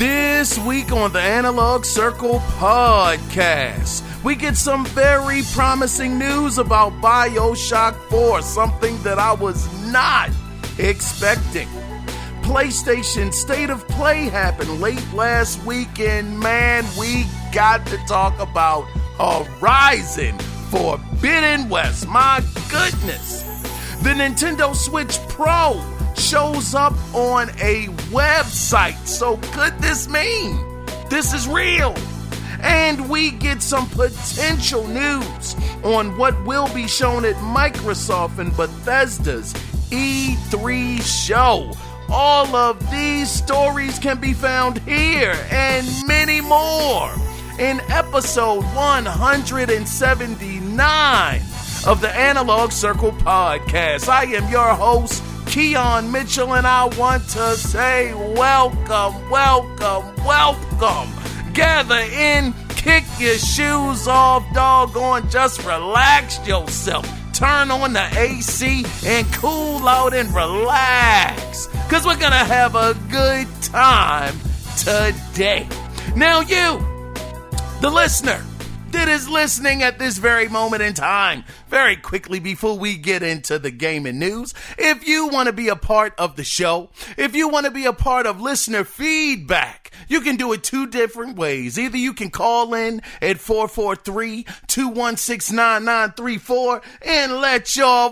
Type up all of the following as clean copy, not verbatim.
This week on the Analog Circle podcast, we get some very promising news about BioShock 4, something that I was not expecting. PlayStation State of Play happened late last week, and man, we got to talk about Horizon Forbidden West. My goodness. The Nintendo Switch Pro shows up on a website. So could this mean this is real? And we get some potential news on what will be shown at Microsoft and Bethesda's E3 show. All of these stories can be found here and many more in episode 179 of the Analog Circle podcast. I am your host, Keon Mitchell, and I want to say welcome. Gather in, kick your shoes off, doggone, just relax yourself. Turn on the AC and cool out and relax, because we're going to have a good time today. Now you, the listener, that is listening at this very moment in time, very quickly before we get into the gaming news, if you want to be a part of the show, if you want to be a part of listener feedback, you can do it two different ways. Either you can call in at 443-216-9934 and let your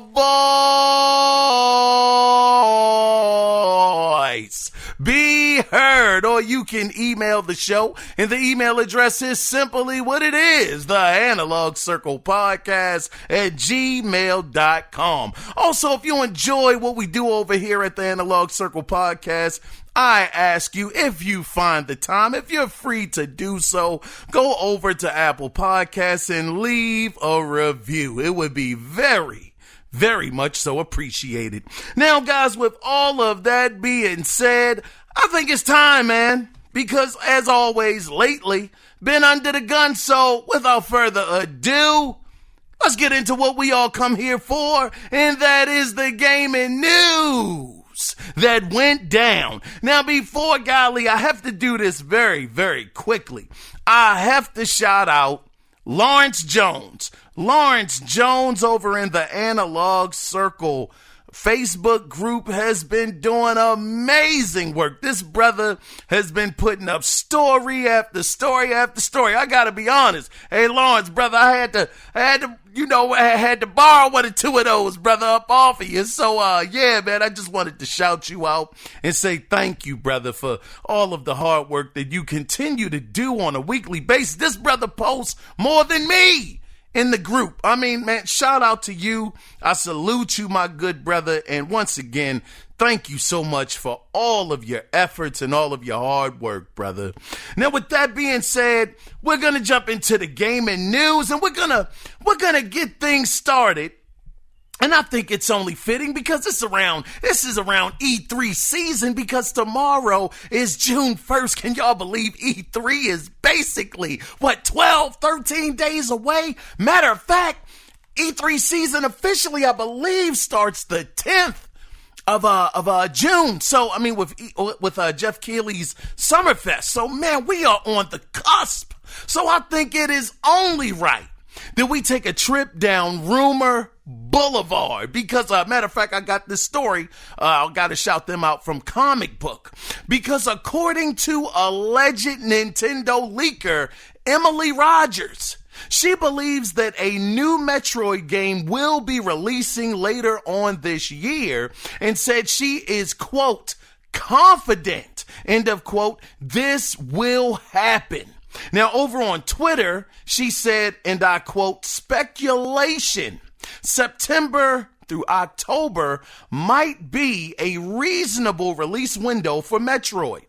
voice be heard, or you can email the show, and the email address is simply what it is, the Analog Circle Podcast at gmail.com. Also, if you enjoy what we do over here at the Analog Circle Podcast, I ask you, if you find the time, if you're free to do so, go over to Apple Podcasts and leave a review. It would be very much so appreciated. Now, guys, with all of that being said, I think it's time, man, because as always lately, been under the gun. So without further ado, let's get into what we all come here for, and that is the gaming news that went down. Now, before golly, I have to do this very quickly. I have to shout out Lawrence Jones. Lawrence Jones over in the Analog Circle Facebook group has been doing amazing work. This brother has been putting up story after story after story. I gotta be honest. Hey, Lawrence, brother, I had to borrow one or two of those, brother, up off of you. So, yeah, man, I just wanted to shout you out and say thank you, brother, for all of the hard work that you continue to do on a weekly basis. This brother posts more than me in the group. I mean, man, shout out to you. I salute you, my good brother. And once again, thank you so much for all of your efforts and all of your hard work, brother. Now, with that being said, we're going to jump into the gaming news, and we're going to get things started. And I think it's only fitting because this is around E3 season, because tomorrow is June 1st. Can y'all believe E3 is basically, 12, 13 days away? Matter of fact, E3 season officially, I believe, starts the 10th of June. So, I mean, with Jeff Keighley's Summerfest. So, man, we are on the cusp. So I think it is only right that we take a trip down Rumor Boulevard, because matter of fact, I got this story. I got to shout them out from Comic Book, because according to alleged Nintendo leaker Emily Rogers, she believes that a new Metroid game will be releasing later on this year, and said she is, quote, confident, end of quote, this will happen. Now, over on Twitter, she said, and I quote, speculation, September through October might be a reasonable release window for Metroid.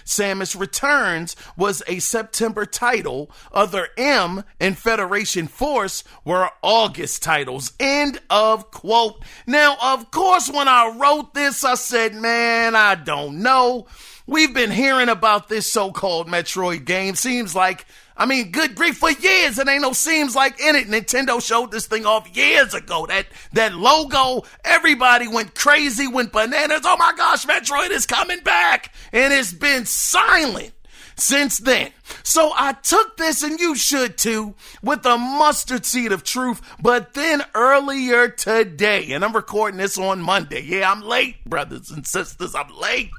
Samus Returns was a September title. Other M and Federation Force were August titles. End of quote. Now, of course, when I wrote this, I said, man, I don't know. We've been hearing about this so-called Metroid game. Seems like, I mean, good grief, for years. It ain't no seems like in it. Nintendo showed this thing off years ago. That logo, everybody went crazy, went bananas. Oh my gosh, Metroid is coming back. And it's been silent since then. So I took this, and you should too, with a mustard seed of truth. But then earlier today, and I'm recording this on Monday. Yeah, I'm late, brothers and sisters. I'm late.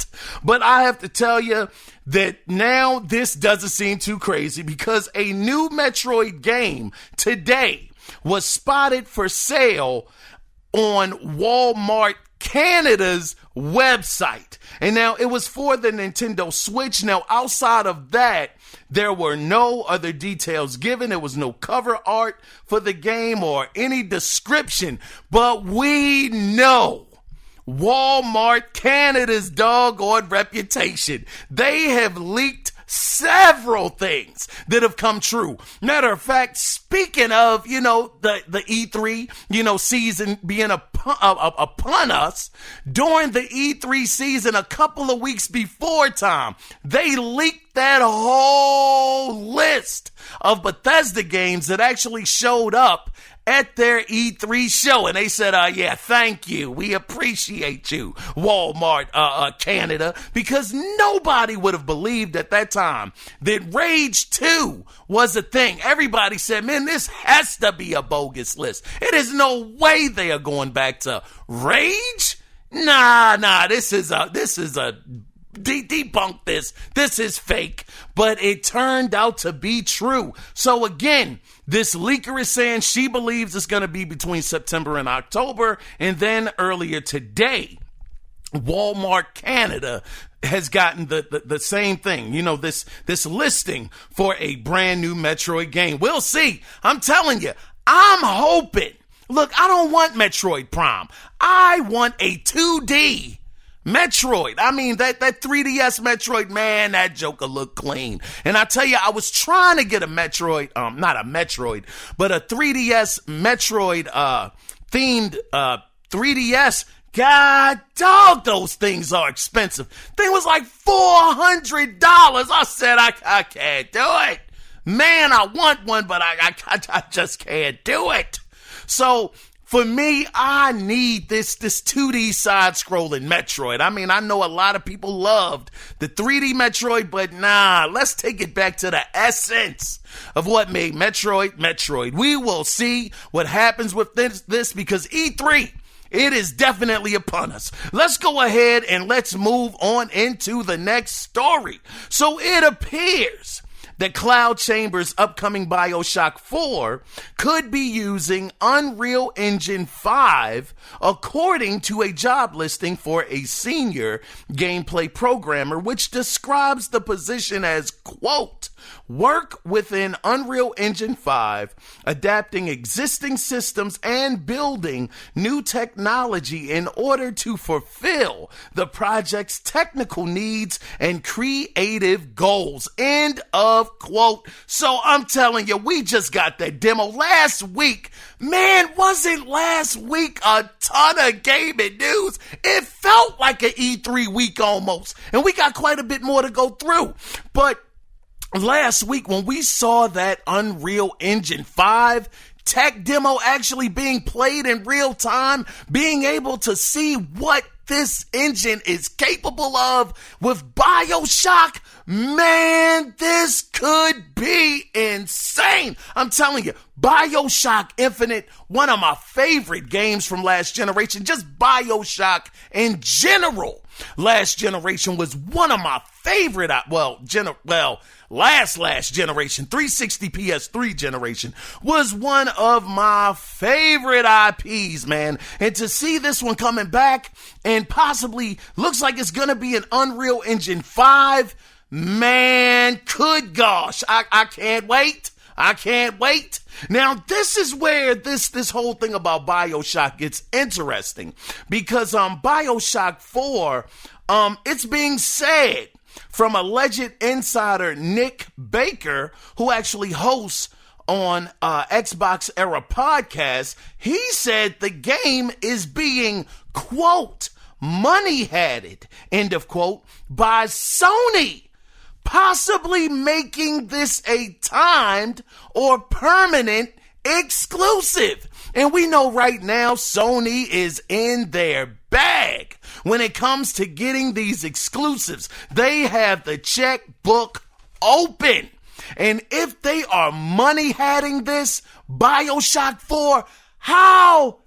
But I have to tell you that now this doesn't seem too crazy, because a new Metroid game today was spotted for sale on Walmart Canada's website. And now it was for the Nintendo Switch. Now, outside of that, there were no other details given. There was no cover art for the game or any description. But we know Walmart Canada's doggone reputation. They have leaked several things that have come true. Matter of fact, speaking of, the E3, season being upon us, during the E3 season a couple of weeks before time, they leaked that whole list of Bethesda games that actually showed up at their E3 show. And they said, yeah, thank you. We appreciate you, Walmart Canada, because nobody would have believed at that time that Rage 2 was a thing. Everybody said, man, this has to be a bogus list. It is no way they are going back to Rage. Nah, this is a debunk this. This is fake. But it turned out to be true. So again, this leaker is saying she believes it's going to be between September and October. And then earlier today, Walmart Canada has gotten the same thing, this listing for a brand new Metroid game. We'll see. I'm telling you, I'm hoping. Look, I don't want Metroid Prime. I want a 2D Metroid. I mean, that 3DS Metroid, man, that joker looked clean. And I tell you, I was trying to get a Metroid, not a Metroid, but a 3DS Metroid themed 3DS. God dog, those things are expensive. Thing was like $400. I said, I can't do it. Man, I want one, but I just can't do it. So for me, I need this 2D side-scrolling Metroid. I mean, I know a lot of people loved the 3D Metroid, but nah, let's take it back to the essence of what made Metroid. We will see what happens with this because E3, it is definitely upon us. Let's go ahead and let's move on into the next story. So it appears that Cloud Chamber's upcoming BioShock 4 could be using Unreal Engine 5, according to a job listing for a senior gameplay programmer, which describes the position as, quote, work within Unreal Engine 5, adapting existing systems and building new technology in order to fulfill the project's technical needs and creative goals. End of quote. So I'm telling you, we just got that demo last week. Man, wasn't last week a ton of gaming news? It felt like an E3 week almost, and we got quite a bit more to go through. But last week, when we saw that Unreal Engine 5 tech demo actually being played in real time, being able to see what this engine is capable of with BioShock, man, this could be insane. I'm telling you, BioShock Infinite, one of my favorite games from last generation, just BioShock in general. Last generation was one of my favorite, last generation, 360 PS3 generation was one of my favorite IPs, man. And to see this one coming back and possibly looks like it's going to be an Unreal Engine 5, man, good gosh, I can't wait. I can't wait. Now, this is where this whole thing about BioShock gets interesting because BioShock 4, it's being said from alleged insider Nick Baker, who actually hosts on Xbox Era Podcast. He said the game is being, quote, money-hatted, end of quote, by Sony, possibly making this a timed or permanent exclusive. And we know right now Sony is in their bag when it comes to getting these exclusives. They have the checkbook open. And if they are money-hatting this, BioShock 4, how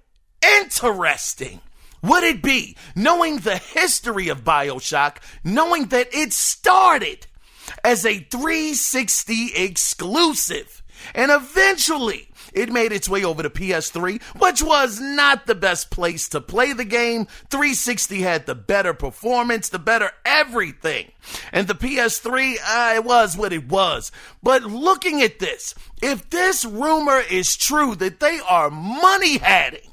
interesting would it be, knowing the history of BioShock, knowing that it started as a 360 exclusive, and eventually it made its way over to PS3, which was not the best place to play the game. 360 had the better performance, the better everything. And the PS3, it was what it was. But looking at this, if this rumor is true that they are money-hatting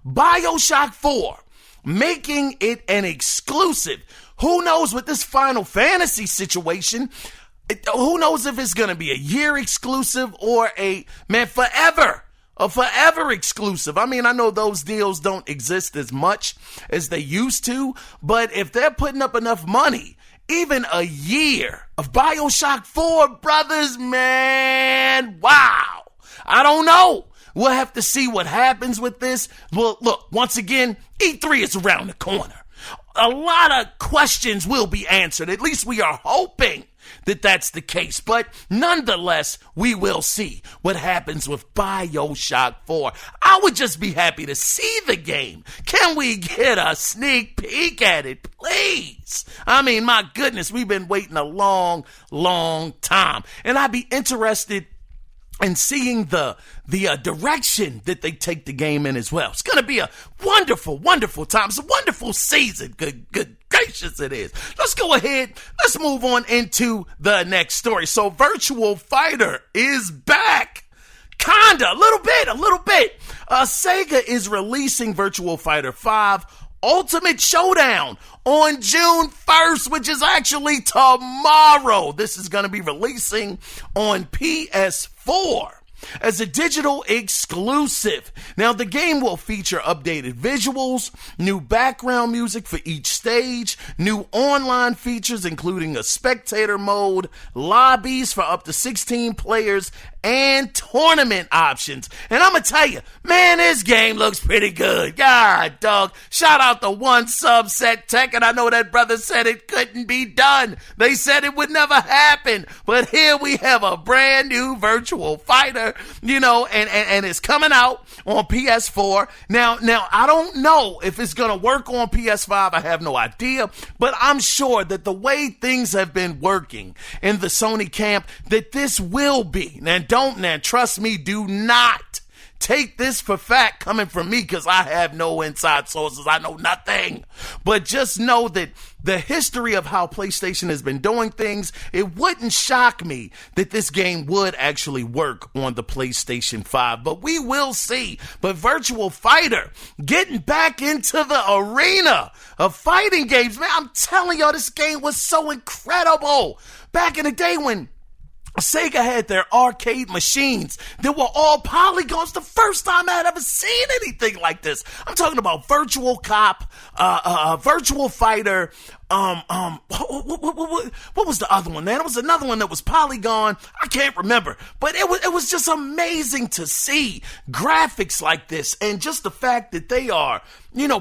BioShock 4, making it an exclusive, who knows with this Final Fantasy situation, who knows if it's going to be a year exclusive or a forever exclusive. I mean, I know those deals don't exist as much as they used to, but if they're putting up enough money, even a year of BioShock 4, brothers, man, wow. I don't know. We'll have to see what happens with this. Well, look, once again, E3 is around the corner. A lot of questions will be answered. At least we are hoping that that's the case. But nonetheless, we will see what happens with BioShock 4. I would just be happy to see the game. Can we get a sneak peek at it, please? I mean, my goodness, we've been waiting a long, long time. And I'd be interested and seeing the direction that they take the game in as well. It's going to be a wonderful, wonderful time. It's a wonderful season. Good gracious it is. Let's go ahead. Let's move on into the next story. So Virtual Fighter is back. Kinda, a little bit. Sega is releasing Virtual Fighter 5 Ultimate Showdown on June 1st, which is actually tomorrow. This is going to be releasing on PS4 as a digital exclusive. Now, the game will feature updated visuals, new background music for each stage, new online features including a spectator mode, lobbies for up to 16 players, and tournament options. And I'm going to tell you, man, this game looks pretty good. God, dog. Shout out to One Subset Tech, and I know that brother said it couldn't be done. They said it would never happen. But here we have a brand new Virtual Fighter, and it's coming out on PS4. Now, I don't know if it's going to work on PS5. I have no idea. But I'm sure that the way things have been working in the Sony camp, that this will be. Now, trust me, do not take this for fact coming from me because I have no inside sources. I know nothing. But just know that the history of how PlayStation has been doing things, it wouldn't shock me that this game would actually work on the PlayStation 5. But we will see. But Virtual Fighter getting back into the arena of fighting games. Man, I'm telling y'all, this game was so incredible. Back in the day when Sega had their arcade machines that were all polygons. The first time I had ever seen anything like this. I'm talking about Virtual Cop, Virtual Fighter. What was the other one, man? It was another one that was polygon. I can't remember, but it was just amazing to see graphics like this, and just the fact that they are,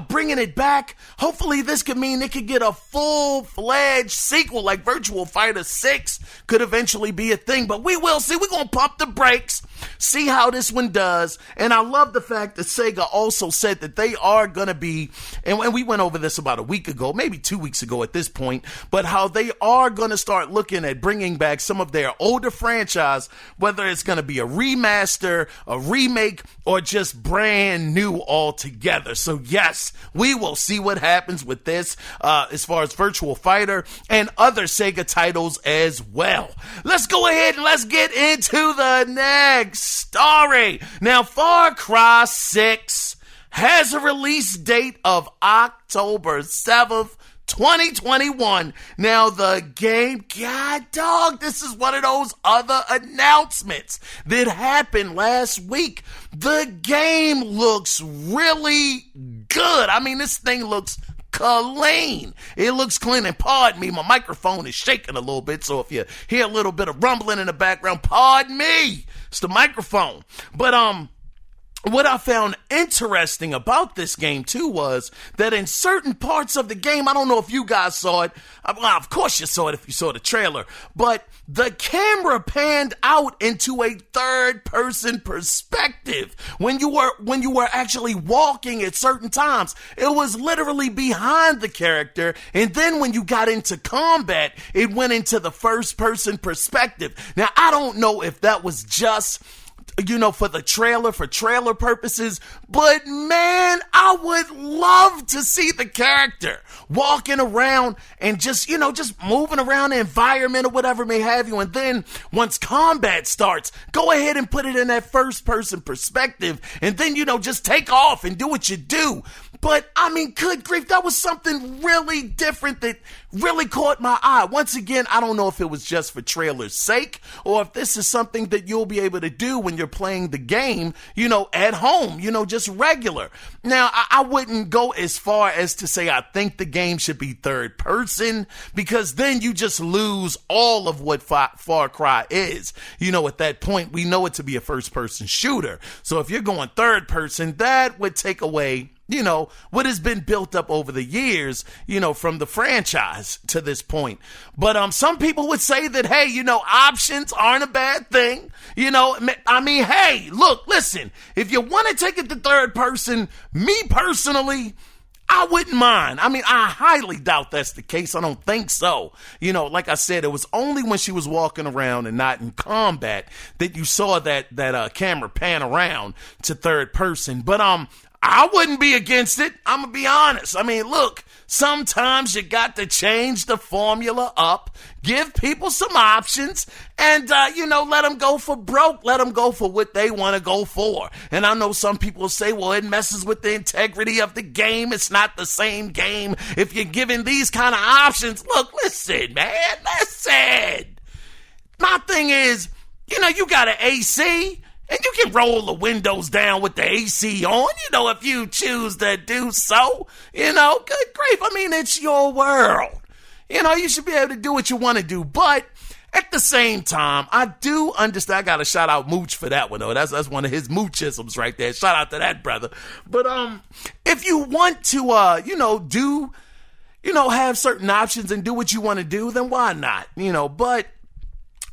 bringing it back. Hopefully this could mean it could get a full-fledged sequel like Virtual Fighter 6 could eventually be a thing, but we will see. We're going to pump the brakes, see how this one does. And I love the fact that Sega also said that they are going to be, and we went over this about a week ago, maybe 2 weeks ago at this point, but how they are going to start looking at bringing back some of their older franchise, whether it's going to be a remaster, a remake, or just brand new altogether. So yes, we will see what happens with this as far as Virtual Fighter and other Sega titles as well. Let's go ahead and let's get into the next story. Now, Far Cry 6 has a release date of October 7th, 2021. Now, the game, God dog, this is one of those other announcements that happened last week. The game looks really good. I mean, this thing looks clean. It looks clean, and pardon me, my microphone is shaking a little bit, so if you hear a little bit of rumbling in the background, pardon me. It's the microphone. But what I found interesting about this game too was that in certain parts of the game, I don't know if you guys saw it. Well, of course you saw it if you saw the trailer, but the camera panned out into a third person perspective when you were actually walking at certain times. It was literally behind the character, and then when you got into combat, it went into the first person perspective. Now, I don't know if that was just for trailer purposes. But man, I would love to see the character walking around and just moving around the environment or whatever may have you. And then once combat starts, go ahead and put it in that first person perspective. And then, just take off and do what you do. But I mean, good grief, that was something really different that really caught my eye. Once again, I don't know if it was just for trailer's sake or if this is something that you'll be able to do when you're playing the game, at home, just regular. Now, I wouldn't go as far as to say I think the game should be third person, because then you just lose all of what Far Cry is. At that point, we know it to be a first person shooter. So if you're going third person, that would take away what has been built up over the years, from the franchise to this point. But some people would say that, hey, options aren't a bad thing. I mean, hey, look, listen, if you want to take it to third person, me personally, I wouldn't mind. I mean, I highly doubt that's the case. I don't think so. Like I said, it was only when she was walking around and not in combat that you saw that camera pan around to third person. But I wouldn't be against it. I'm going to be honest. I mean, look, sometimes you got to change the formula up, give people some options, and, let them go for broke. Let them go for what they want to go for. And I know some people say, well, it messes with the integrity of the game. It's not the same game if you're giving these kind of options. Look, listen, man, listen. My thing is, you got an AC. And you can roll the windows down with the AC on, if you choose to do so. Good grief. I mean, it's your world. You should be able to do what you want to do. But at the same time, I do understand. I got to shout out Mooch for that one, though. That's one of his Moochisms right there. Shout out to that brother. But if you want to, have certain options and do what you want to do, then why not? But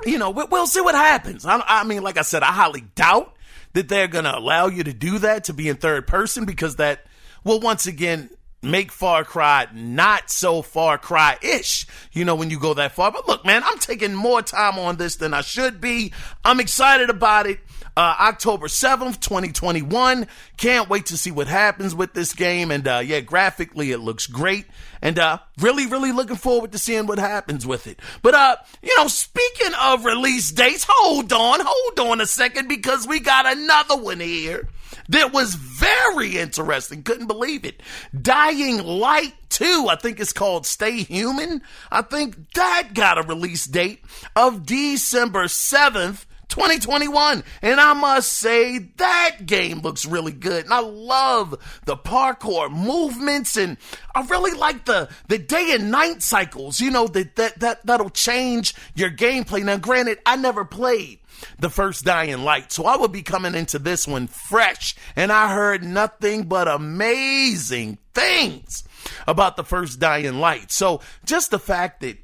we'll see what happens. I mean, like I said, I highly doubt that they're going to allow you to do that, to be in third person, because that will once again make Far Cry not so Far Cry-ish, when you go that far. But look, man, I'm taking more time on this than I should be. I'm excited about it. October 7th, 2021. Can't wait to see what happens with this game. And graphically it looks great. And really, really looking forward to seeing what happens with it. But, speaking of release dates, hold on a second, because we got another one here that was very interesting. Couldn't believe it. Dying Light 2, I think it's called Stay Human. I think that got a release date of December 7th, 2021. And I must say that game looks really good. And I love the parkour movements, and I really like the day and night cycles, that'll change your gameplay. Now, granted, I never played the first Dying Light, so I would be coming into this one fresh, and I heard nothing but amazing things about the first Dying Light. So just the fact that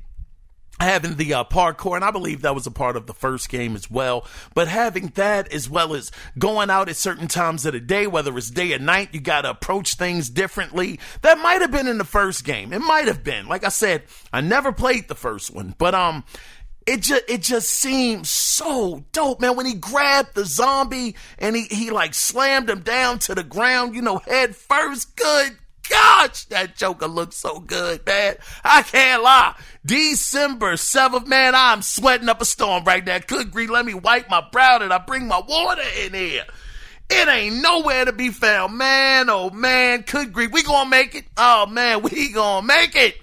having the parkour, and I believe that was a part of the first game as well, but having that as well as going out at certain times of the day, whether it's day or night, you got to approach things differently. That might have been in the first game. It might have been. Like I said, I never played the first one, but it just seemed so dope, man. When he grabbed the zombie and he like slammed him down to the ground, head first. Good gosh, that Joker looks so good, man. I can't lie. December 7th, man, I'm sweating up a storm right now. Good grief, let me wipe my brow and I bring my water in here. It ain't nowhere to be found, man. Oh, man, good grief. We gonna make it. Oh, man, we gonna make it.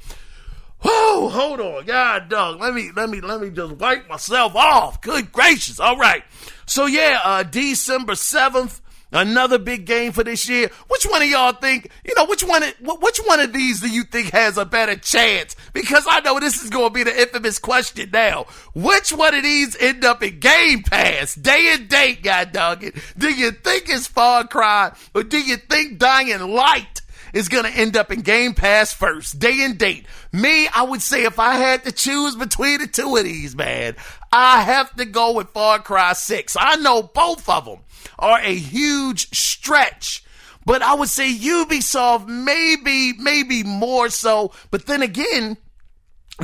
Whoa, hold on. God, dog. Let me just wipe myself off. Good gracious. All right. So, December 7th, Another big game for this year. Which one of y'all think, which one of these do you think has a better chance? Because I know this is going to be the infamous question now. Which one of these end up in Game Pass? Day and date, god dog it. Do you think it's Far Cry, or do you think Dying Light is going to end up in Game Pass first? Day and date. Me, I would say if I had to choose between the two of these, man, I have to go with Far Cry 6. I know both of them are a huge stretch, but I would say Ubisoft maybe more so. But then again,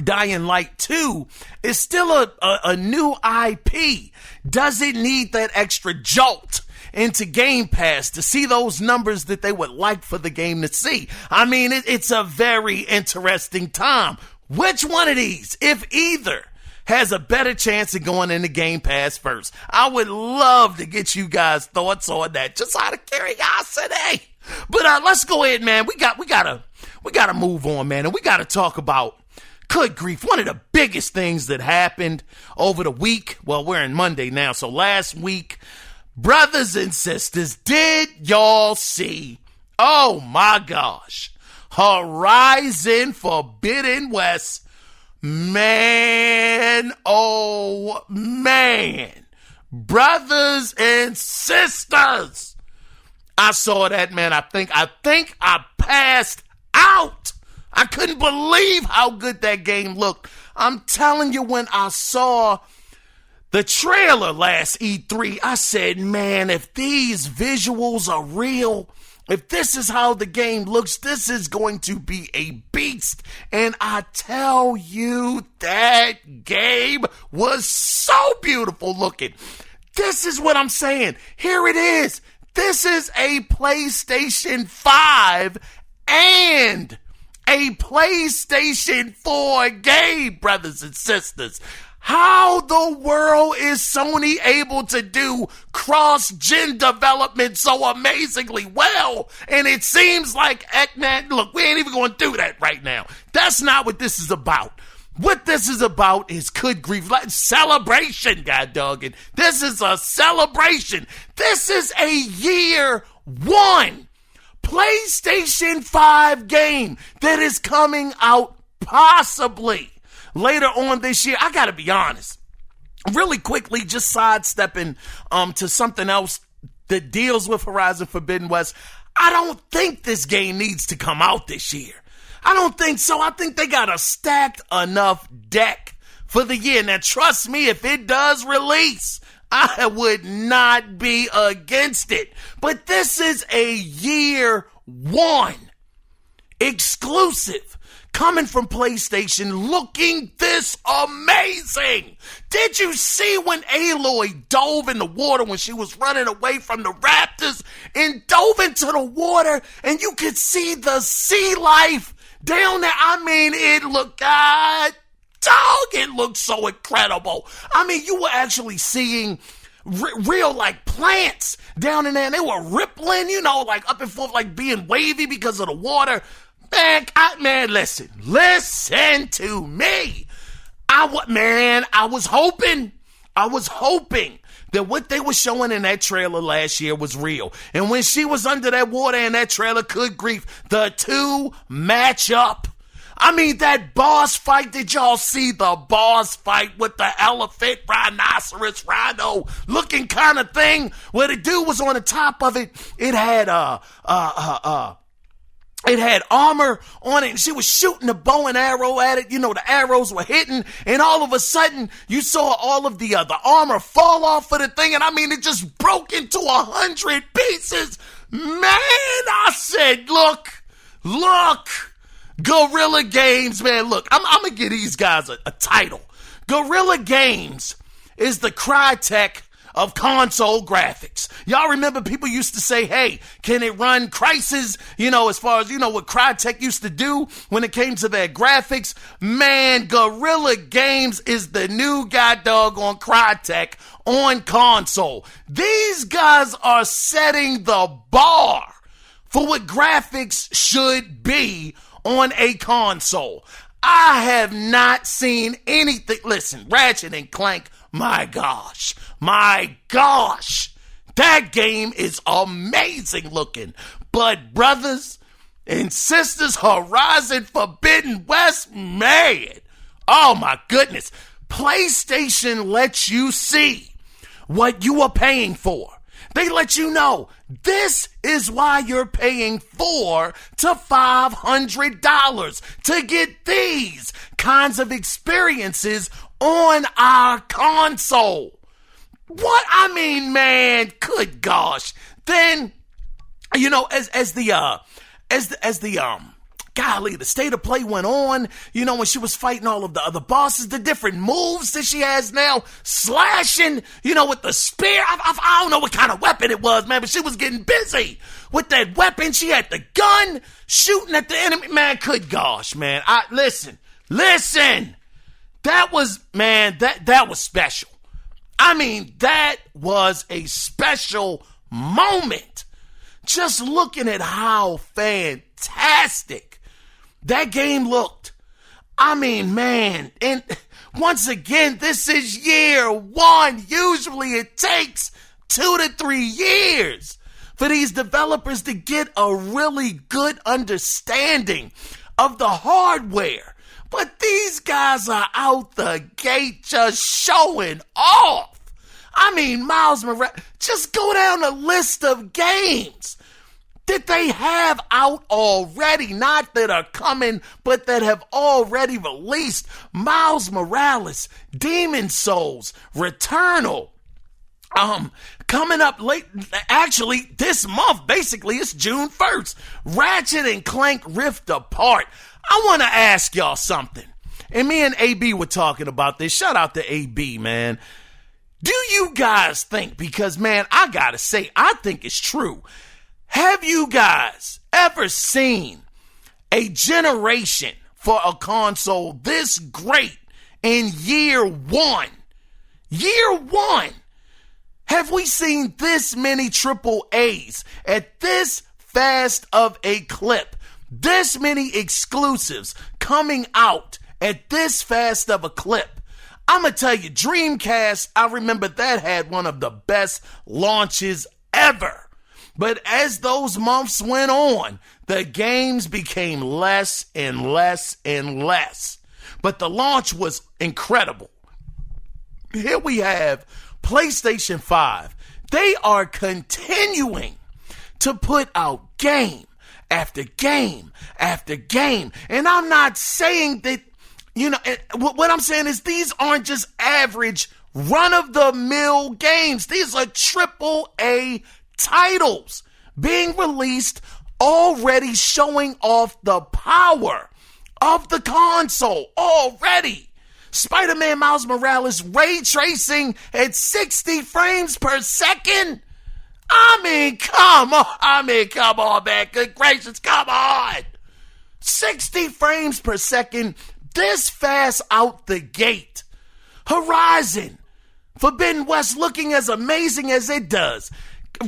Dying Light 2 is still a new IP. Does it need that extra jolt into Game Pass to see those numbers that they would like for the game to see? I mean, it's a very interesting time. Which one of these, if either, has a better chance of going into Game Pass first? I would love to get you guys' thoughts on that, just out of curiosity. But let's go ahead, man. We gotta move on, man, and we gotta talk about, good grief, one of the biggest things that happened over the week. Well, we're in Monday now, so last week, brothers and sisters, did y'all see? Oh my gosh, Horizon Forbidden West. Man, oh man, brothers and sisters, I saw that, man. I think I passed out. I couldn't believe how good that game looked. I'm telling you, when I saw the trailer last E3, I said, man, if these visuals are real, if this is how the game looks, this is going to be a beast. And I tell you, that game was so beautiful looking. This is what I'm saying. Here it is. This is a PlayStation 5 and a PlayStation 4 game, brothers and sisters. How the world is Sony able to do cross-gen development so amazingly well? And it seems like, man, look, we ain't even going to do that right now. That's not what this is about. What this is about is, good grief, like celebration, god dogging. This is a celebration. This is a year one PlayStation 5 game that is coming out possibly later on this year. I gotta be honest, really quickly, just sidestepping to something else that deals with Horizon Forbidden West. I don't think this game needs to come out this year. I don't think so. I think they got a stacked enough deck for the year. Now, trust me, if it does release, I would not be against it. But this is a year one exclusive coming from PlayStation, looking this amazing. Did you see when Aloy dove in the water when she was running away from the raptors and dove into the water, and you could see the sea life down there? I mean, it looked, God dog, it looked so incredible. I mean, you were actually seeing real like plants down in there, and they were rippling, like up and forth, like being wavy because of the water. Man, listen to me. I was hoping that what they were showing in that trailer last year was real. And when she was under that water in that trailer, good grief, the two match up. I mean, that boss fight, did y'all see the boss fight with the elephant, rhinoceros, rhino looking kind of thing, where the dude was on the top of it? It had it had armor on it, and she was shooting a bow and arrow at it. The arrows were hitting, and all of a sudden, you saw all of the armor fall off of the thing, and I mean, it just broke into 100 pieces. Man, I said, look, Guerrilla Games, man, look, I'm going to give these guys a title. Guerrilla Games is the Crytek of console graphics. Y'all remember people used to say, hey, can it run Crysis? As far as, what Crytek used to do when it came to their graphics. Man, Guerrilla Games is the new god dog on Crytek on console. These guys are setting the bar for what graphics should be on a console. I have not seen anything. Listen, Ratchet and Clank, my gosh, That game is amazing looking. But brothers and sisters, Horizon Forbidden West, man, oh my goodness. PlayStation lets you see what you are paying for. They let you know this is why you're paying $400 to $500 to get these kinds of experiences on our console. What? I mean, man, good gosh. Then, you know, as the state of play went on, you know, when she was fighting all of the other bosses, the different moves that she has now, slashing, you know, with the spear. I don't know what kind of weapon it was, man, but she was getting busy with that weapon. She had the gun shooting at the enemy. Man, good gosh, man. Listen. That was, man, that was special. I mean, that was a special moment. Just looking at how fantastic that game looked. I mean, man, and once again, this is year one. Usually it takes 2 to 3 years for these developers to get a really good understanding of the hardware. But these guys are out the gate just showing off. I mean, Miles Morales, just go down the list of games that they have out already, not that are coming, but that have already released. Miles Morales, Demon Souls, Returnal. Coming up late, actually this month, basically it's June 1st, Ratchet and Clank Rift Apart. I want to ask y'all something. And me and AB were talking about this. Shout out to AB, man. Do you guys think, because man, I gotta say, I think it's true. Have you guys ever seen a generation for a console this great in year one? Year one. Have we seen this many triple A's at this fast of a clip? This many exclusives coming out at this fast of a clip? I'm going to tell you, Dreamcast, I remember that had one of the best launches ever. But as those months went on, the games became less and less and less. But the launch was incredible. Here we have PlayStation 5. They are continuing to put out game after game after game. And I'm not saying that, you know, what I'm saying is these aren't just average run-of-the-mill games. These are triple A titles being released, already showing off the power of the console already. Spider-Man Miles Morales ray tracing at 60 frames per second. I mean, come on, man. Good gracious, come on. 60 frames per second, this fast out the gate. Horizon Forbidden West looking as amazing as it does.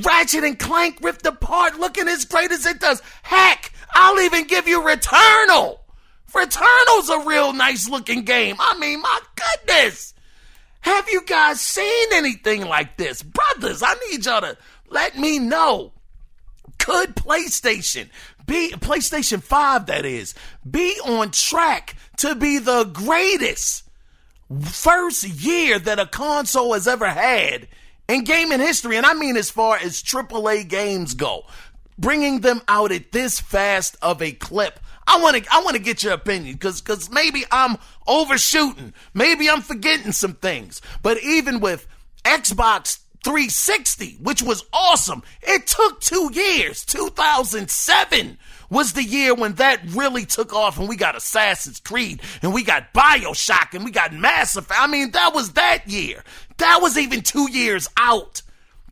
Ratchet and Clank Rift Apart looking as great as it does. Heck, I'll even give you Returnal. Returnal's a real nice looking game. I mean, my goodness. Have you guys seen anything like this? Brothers, I need y'all to let me know. Could PlayStation 5 that is, be on track to be the greatest first year that a console has ever had in gaming history? And I mean as far as AAA games go, bringing them out at this fast of a clip. I want to get your opinion because maybe I'm overshooting. Maybe I'm forgetting some things. But even with Xbox 360, which was awesome, it took 2 years. 2007 was the year when that really took off, and we got Assassin's Creed, and we got BioShock, and we got Mass Effect. I mean, that was that year. That was even 2 years out.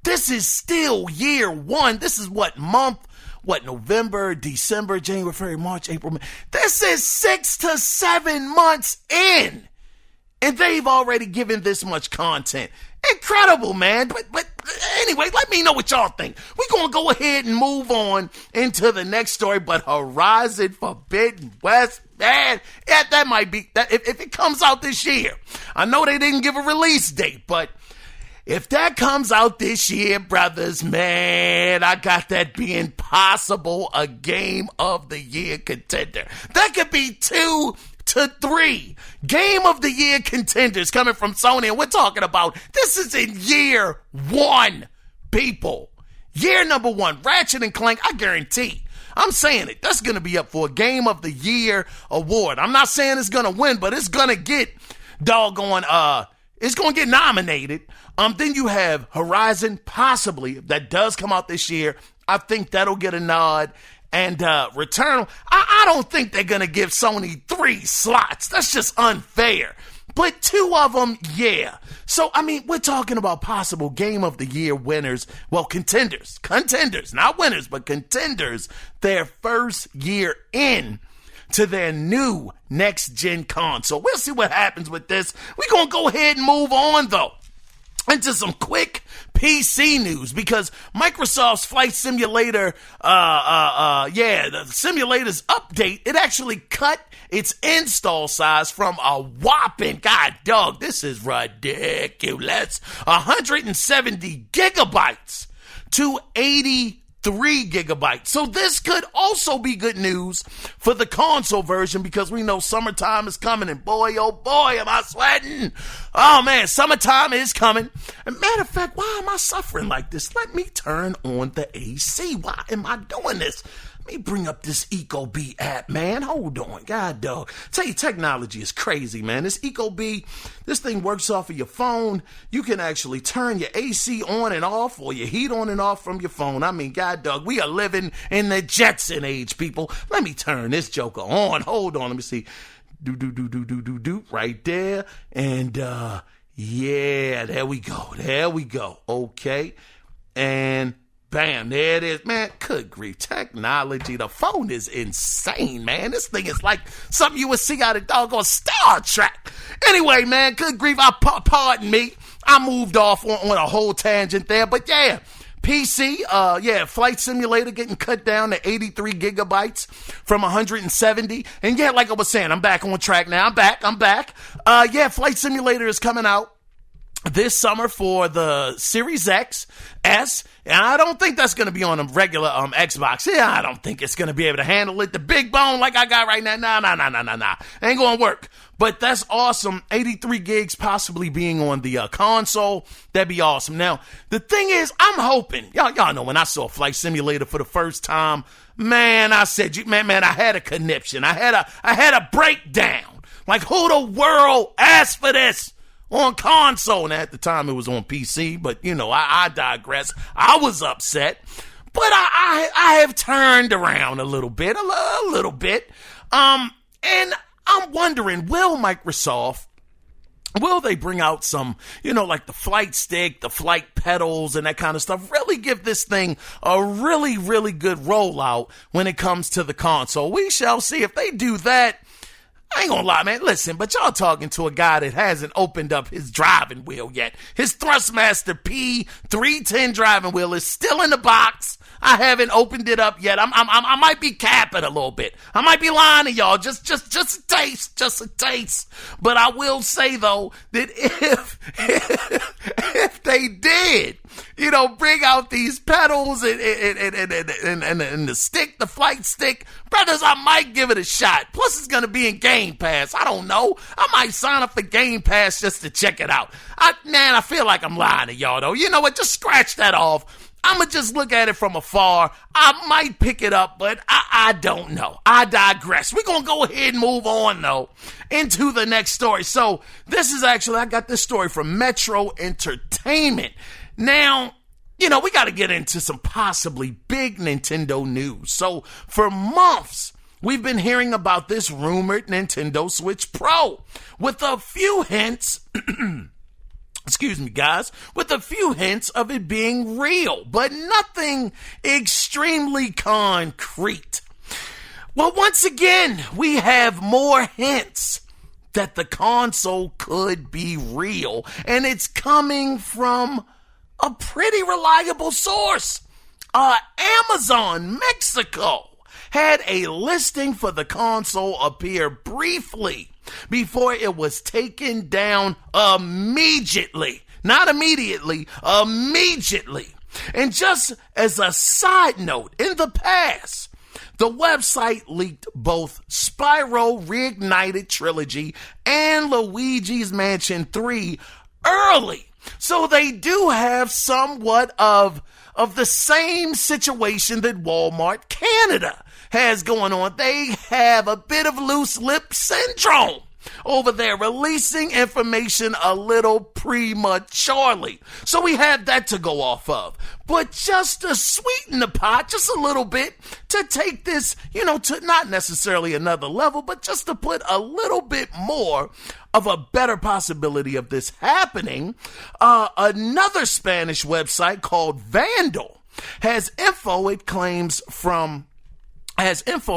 This is still year one. This is November, December, January, February, March, April, May. This is 6 to 7 months in, and they've already given this much content. Incredible, man. But anyway, let me know what y'all think. We're going to go ahead and move on into the next story, but Horizon Forbidden West, man, that might be, that if it comes out this year. I know they didn't give a release date, but If that comes out this year, brothers, man, I got that being possible a Game of the Year contender. That could be 2 to 3 Game of the Year contenders coming from Sony. And we're talking about, this is in year 1, people. Year number 1, Ratchet and Clank, I guarantee. I'm saying it. That's going to be up for a Game of the Year award. I'm not saying it's going to win, but it's going to get it's going to get nominated. Then you have Horizon, possibly, if that does come out this year. I think that'll get a nod. And Returnal, I don't think they're going to give Sony 3 slots. That's just unfair. But 2 of them, yeah. So, I mean, we're talking about possible Game of the Year winners. Well, contenders, not winners, but contenders, their first year in to their new next-gen console. We'll see what happens with this. We're going to go ahead and move on, though, into some quick PC news, because Microsoft's Flight Simulator, the Simulator's update, it actually cut its install size from a whopping, God dog, this is ridiculous, 170 gigabytes to 83 gigabytes. So this could also be good news for the console version, because we know summertime is coming, and boy, oh boy, am I sweating. Oh man, summertime is coming. And matter of fact, why am I suffering like this? Let me turn on the AC. Why am I doing this? Let me bring up this Ecobee app, man. Hold on. God, dog. Tell you, technology is crazy, man. This Ecobee, this thing works off of your phone. You can actually turn your AC on and off, or your heat on and off from your phone. I mean, God, dog, we are living in the Jetson age, people. Let me turn this joker on. Hold on. Let me see. Do. Right there. And, yeah, there we go. Okay. And bam, there it is. Man, good grief. Technology. The phone is insane, man. This thing is like something you would see out of doggone Star Trek. Anyway, man, good grief. Pardon me. I moved off on a whole tangent there. But yeah, PC, Flight Simulator getting cut down to 83 gigabytes from 170. And yeah, like I was saying, I'm back on track now. I'm back. Flight Simulator is coming out this summer for the Series X, S, and I don't think that's going to be on a regular Xbox. Yeah, I don't think it's going to be able to handle it. The big bone like I got right now, nah. Ain't going to work. But that's awesome. 83 gigs possibly being on the console. That'd be awesome. Now, the thing is, I'm hoping, y'all know when I saw Flight Simulator for the first time, man, I said, man, I had a conniption. I had a breakdown. Like, who the world asked for this on console? And at the time it was on PC, but I digress. I was upset, but I have turned around a little bit, and I'm wondering, will Microsoft, will they bring out some, like the flight stick, the flight pedals, and that kind of stuff, really give this thing a really, really good rollout when it comes to the console? We shall see. If they do that, I ain't gonna lie, man. Listen, but y'all talking to a guy that hasn't opened up his driving wheel yet. His Thrustmaster P310 driving wheel is still in the box. I haven't opened it up yet. I might be capping a little bit. I might be lying to y'all. Just a taste. But I will say though that if they did, bring out these pedals and the stick, the flight stick, brothers, I might give it a shot. Plus, it's gonna be in Game Pass. I don't know. I might sign up for Game Pass just to check it out. I feel like I'm lying to y'all though. You know what? Just scratch that off. I'ma just look at it from afar. I might pick it up, but I don't know. I digress. We're gonna go ahead and move on though into the next story. So this is actually, I got this story from Metro Entertainment. Now, we got to get into some possibly big Nintendo news. So for months, we've been hearing about this rumored Nintendo Switch Pro with a few hints excuse me, guys, with a few hints of it being real, but nothing extremely concrete. Well, once again, we have more hints that the console could be real, and it's coming from a pretty reliable source. Amazon Mexico had a listing for the console appear briefly before it was taken down immediately. Not immediately, immediately. And just as a side note, in the past, the website leaked both Spyro Reignited Trilogy and Luigi's Mansion 3 early. So they do have somewhat of the same situation that Walmart Canada has going on. They have a bit of loose lip syndrome over there, releasing information a little prematurely. So we have that to go off of. But just to sweeten the pot just a little bit, to take this, to not necessarily another level, but just to put a little bit more of a better possibility of this happening, another Spanish website called Vandal has info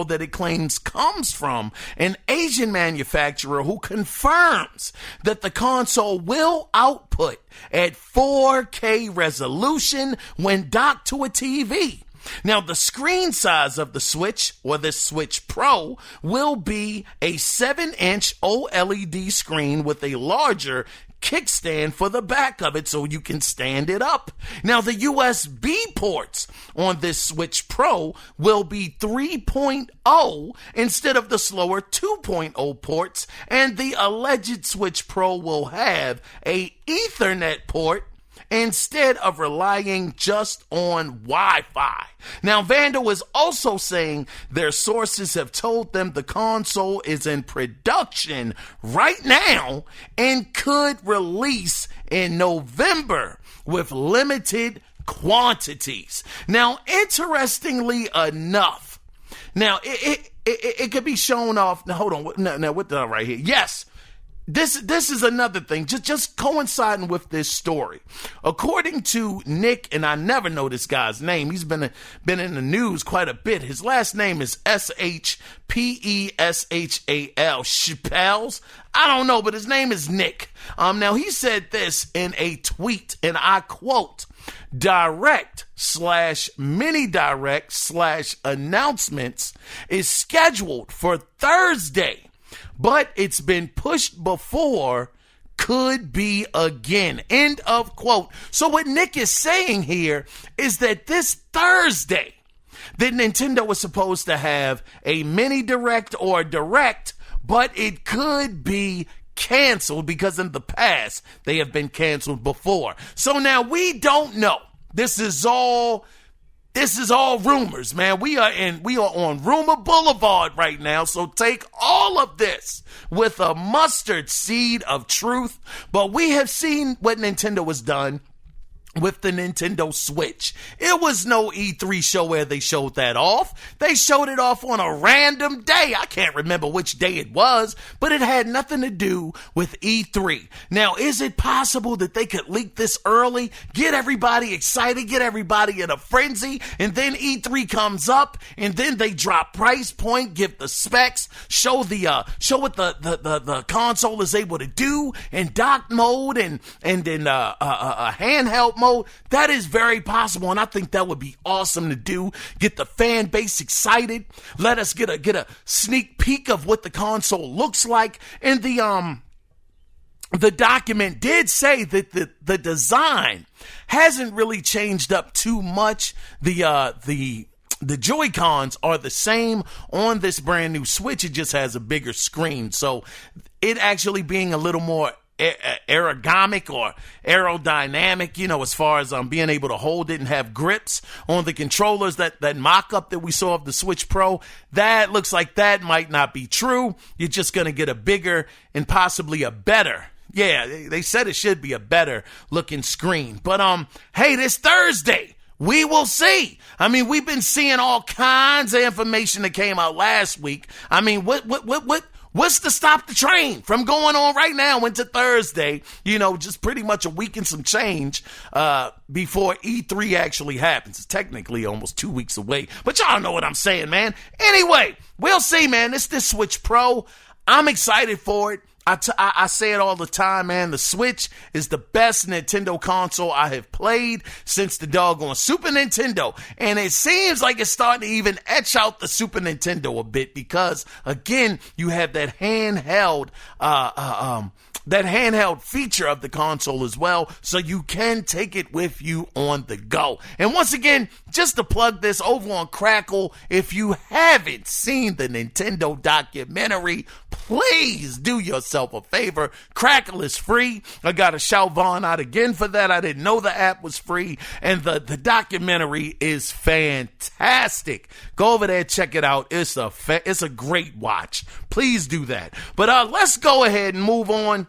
that it claims comes from an Asian manufacturer who confirms that the console will output at 4K resolution when docked to a TV. Now, the screen size of the Switch, or the Switch Pro, will be a 7-inch OLED screen with a larger kickstand for the back of it so you can stand it up. Now, the USB ports on this Switch Pro will be 3.0 instead of the slower 2.0 ports, and the alleged Switch Pro will have a Ethernet port instead of relying just on Wi-Fi. Now, Vandal is also saying their sources have told them the console is in production right now and could release in November with limited quantities. Now, interestingly enough, it could be shown off. Now, hold on. Now, what the right here? Yes. This is another thing, just coinciding with this story. According to Nick, and I never know this guy's name, he's been in the news quite a bit. His last name is Shpeshal. Chappelle's? I don't know, but his name is Nick. Now he said this in a tweet, and I quote, direct/mini direct/announcements is scheduled for Thursday, but it's been pushed before, could be again. End of quote. So what Nick is saying here is that this Thursday, that Nintendo was supposed to have a mini direct or direct, but it could be canceled because in the past they have been canceled before. So now we don't know. This is all rumors, man. We are on Rumor Boulevard right now, so take all of this with a mustard seed of truth. But we have seen what Nintendo has done with the Nintendo Switch. It was no E3 show where they showed that off. They showed it off on a random day. I can't remember which day it was, but it had nothing to do with E3. Now, is it possible that they could leak this early, get everybody excited, get everybody in a frenzy, and then E3 comes up, and then they drop price point, give the specs, show what the console is able to do in dock mode and in handheld mode? That is very possible, and I think that would be awesome to do. Get the fan base excited. Let us get a sneak peek of what the console looks like. And the document did say that the design hasn't really changed up too much. The Joy-Cons are the same on this brand new Switch. It just has a bigger screen, so it actually being a little more ergonomic or aerodynamic, as far as being able to hold it and have grips on the controllers. That mock-up that we saw of the Switch Pro, that looks like that might not be true. You're just going to get a bigger and possibly a better, they said it should be a better looking screen. But hey, this Thursday, we will see. I mean, we've been seeing all kinds of information that came out last week. I mean, what's to stop the train from going on right now into Thursday? Just pretty much a week and some change before E3 actually happens. It's technically almost 2 weeks away, but y'all know what I'm saying, man. Anyway, we'll see, man. It's this Switch Pro. I'm excited for it. I say it all the time, man. The Switch is the best Nintendo console I have played since the doggone Super Nintendo. And it seems like it's starting to even etch out the Super Nintendo a bit because, again, you have that handheld, that handheld feature of the console as well, so you can take it with you on the go. And once again, just to plug this over on Crackle, if you haven't seen the Nintendo documentary, please do yourself a favor. Crackle is free. I got to shout Vaughn out again for that. I didn't know the app was free, and the documentary is fantastic. Go over there, check it out. It's a great watch. Please do that. But let's go ahead and move on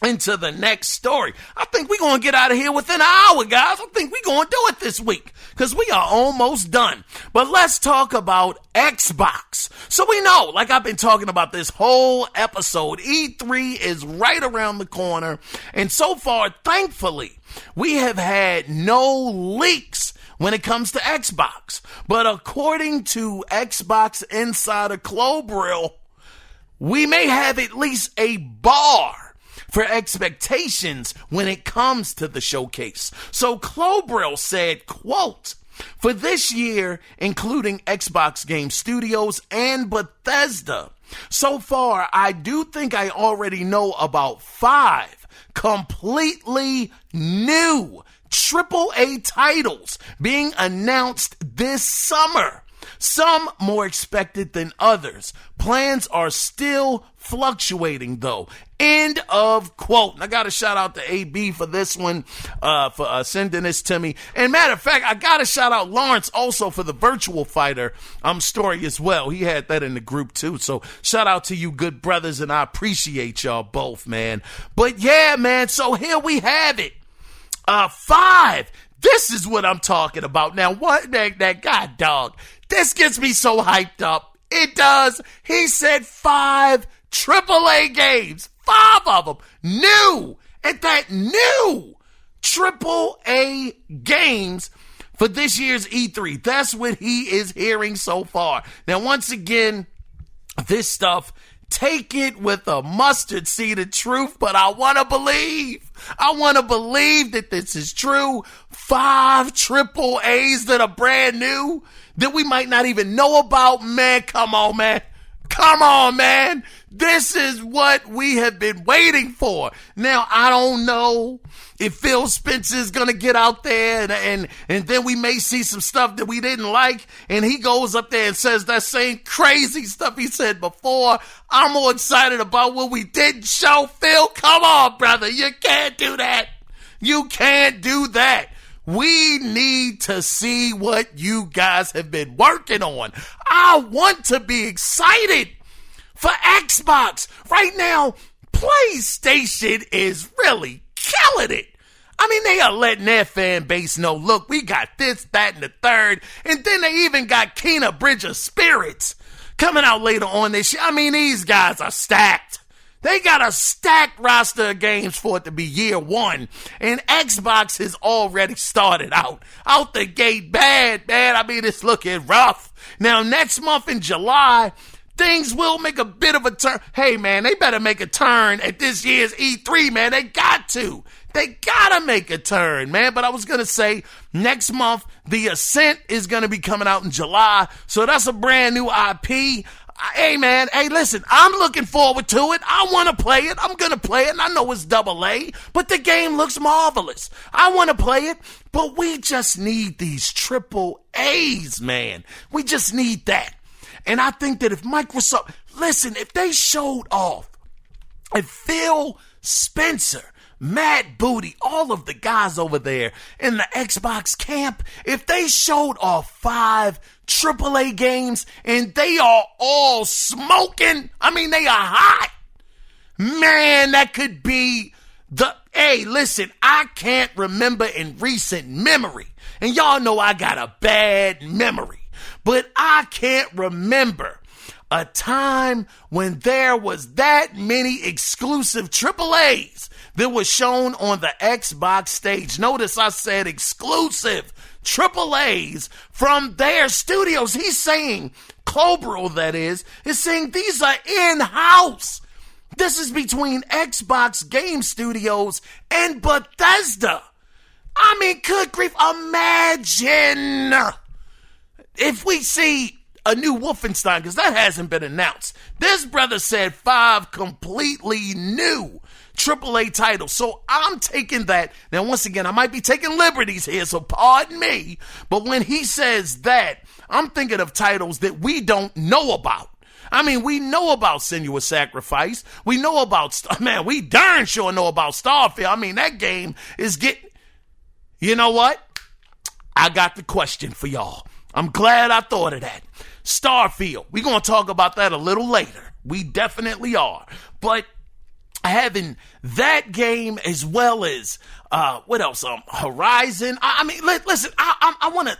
into the next story. I think we're going to get out of here within an hour, guys. I think we're going to do it this week because we are almost done. But let's talk about Xbox. So we know, like I've been talking about this whole episode, E3 is right around the corner. And so far, thankfully, we have had no leaks when it comes to Xbox. But according to Xbox Insider Klobrille, we may have at least a bar for expectations when it comes to the showcase. So Klobrille said, quote, for this year, including Xbox Game Studios and Bethesda, so far, I do think I already know about 5 completely new AAA titles being announced this summer. Some more expected than others. Plans are still fluctuating, though. End of quote. And I got to shout out to AB for this one, for sending this to me. And matter of fact, I got to shout out Lawrence also for the Virtual Fighter story as well. He had that in the group too. So shout out to you good brothers, and I appreciate y'all both, man. But yeah, man, so here we have it. 5. This is what I'm talking about. Now, what that guy, dog, this gets me so hyped up. It does. He said 5 AAA games. 5 of them. New. At that, new AAA games for this year's E3. That's what he is hearing so far. Now, once again, this stuff, take it with a mustard seed of truth, but I want to believe. I want to believe that this is true. 5 AAAs that are brand new that we might not even know about. Man, come on, man. Come on, man. This is what we have been waiting for. Now, I don't know if Phil Spencer is going to get out there and then we may see some stuff that we didn't like, and he goes up there and says that same crazy stuff he said before. I'm more excited about what we didn't show, Phil. Come on, brother. You can't do that. You can't do that. We need to see what you guys have been working on. I want to be excited for Xbox. Right now, PlayStation is really killing it. I mean, they are letting their fan base know, look, we got this, that, and the third. And then they even got Kena Bridge of Spirits coming out later on this year. I mean, these guys are stacked. They got a stacked roster of games for it to be year one. And Xbox has already started out the gate bad, man. I mean, it's looking rough. Now, next month in July, things will make a bit of a turn. Hey, man, they better make a turn at this year's E3, man. They got to. They gotta make a turn, man. But I was gonna say, next month, The Ascent is gonna be coming out in July. So that's a brand new IP. Hey, man, hey, listen, I'm looking forward to it. I want to play it. I'm going to play it, and I know it's AA, but the game looks marvelous. I want to play it, but we just need these triple A's, man. We just need that. And I think that if Microsoft, listen, if they showed off, if Phil Spencer, Matt Booty, all of the guys over there in the Xbox camp, if they showed off 5 AAA games and they are all smoking, I mean, they are hot, man, that could be hey, listen, I can't remember in recent memory, and y'all know I got a bad memory, but I can't remember a time when there was that many exclusive AAAs that was shown on the Xbox stage. Notice I said exclusive AAAs from their studios. He's saying, Klobrille that is saying these are in-house. This is between Xbox Game Studios and Bethesda. I mean, good grief, imagine if we see a new Wolfenstein, because that hasn't been announced. This brother said 5 completely new AAA titles. So I'm taking that. Now, once again, I might be taking liberties here, so pardon me. But when he says that, I'm thinking of titles that we don't know about. I mean, we know about Senua's Sacrifice. We know about, we darn sure know about Starfield. I mean, that game is getting, you know what? I got the question for y'all. I'm glad I thought of that. Starfield. We're going to talk about that a little later. We definitely are. But having that game as well as, what else? Horizon. I mean, listen, I want to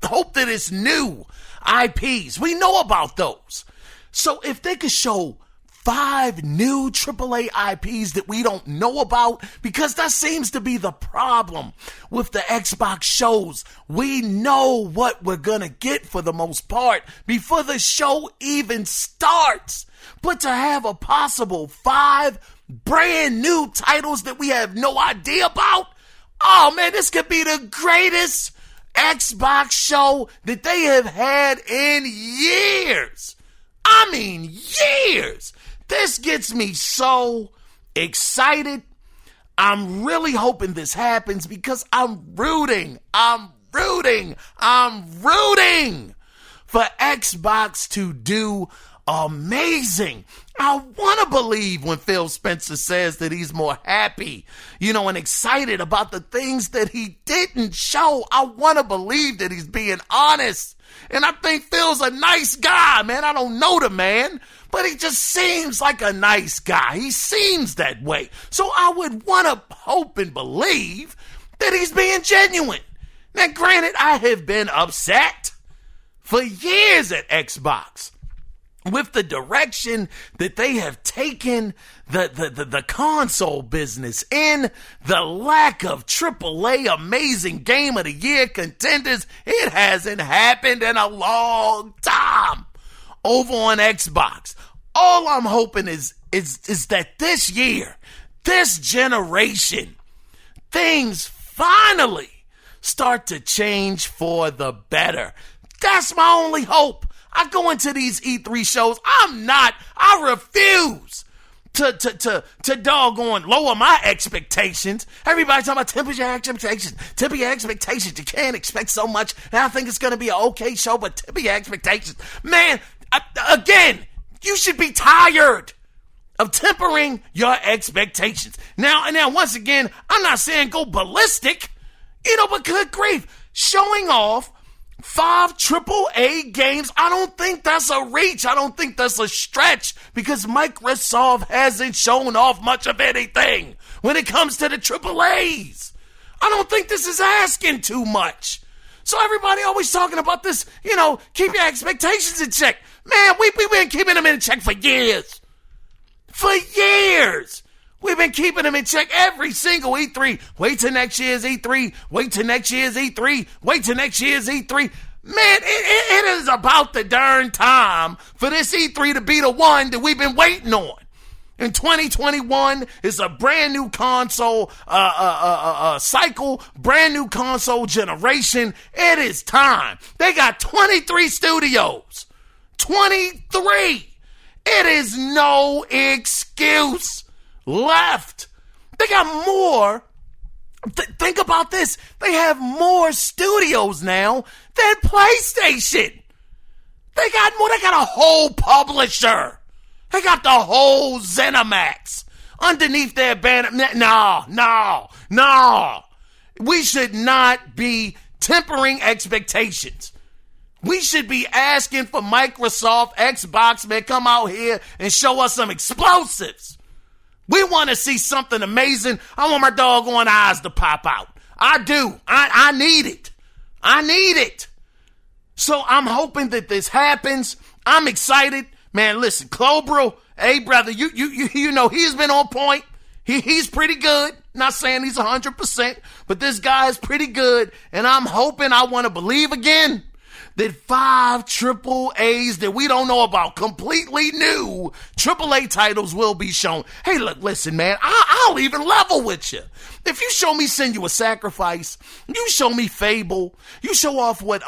hope that it's new IPs. We know about those. So if they could show 5 new AAA IPs that we don't know about, because that seems to be the problem with the Xbox shows. We know what we're gonna get for the most part before the show even starts. But to have a possible 5 brand new titles that we have no idea about, oh man, this could be the greatest Xbox show that they have had in years. I mean, years. This gets me so excited. I'm really hoping this happens because I'm rooting for Xbox to do amazing. I want to believe when Phil Spencer says that he's more happy, and excited about the things that he didn't show. I want to believe that he's being honest. And I think Phil's a nice guy, man. I don't know the man, but he just seems like a nice guy. He seems that way. So I would want to hope and believe that he's being genuine. Now, granted, I have been upset for years at Xbox with the direction that they have taken the console business in, the lack of AAA amazing game of the year contenders. It hasn't happened in a long time over on Xbox. All I'm hoping is that this year, this generation, things finally start to change for the better. That's my only hope. I go into these E3 shows. I refuse to doggone lower my expectations. Everybody's talking about temper your expectations. Temper your expectations. You can't expect so much. And I think it's going to be an okay show, but temper your expectations. Man, again, you should be tired of tempering your expectations. Now, once again, I'm not saying go ballistic, but good grief, showing off 5 AAA games, I don't think that's a reach. I don't think that's a stretch because Microsoft hasn't shown off much of anything when it comes to the AAAs. I don't think this is asking too much. So everybody always talking about this, keep your expectations in check. Man, we've been keeping them in check for years. For years. We've been keeping them in check every single E3. Wait till next year's E3. Wait till next year's E3. Wait till next year's E3. Man, it is about the darn time for this E3 to be the one that we've been waiting on. In 2021 is a brand new console cycle, brand new console generation. It is time. They got 23 studios. 23. It is no excuse left. They got more. Think about this. They have more studios now than PlayStation. They got more. They got a whole publisher. They got the whole ZeniMax underneath their banner. No. We should not be tempering expectations. We should be asking for Microsoft, Xbox, man, come out here and show us some explosives. We want to see something amazing. I want my doggone eyes to pop out. I do. I need it. I need it. So I'm hoping that this happens. I'm excited. Man, listen, Clobro, hey, brother, you know he's been on point. He's pretty good. Not saying he's 100%, but this guy is pretty good. And I'm hoping, I want to believe again that 5 triple A's that we don't know about, completely new triple A titles will be shown. Hey, look, listen, man, I'll even level with you. If you show me Send You a Sacrifice, you show me Fable, you show off what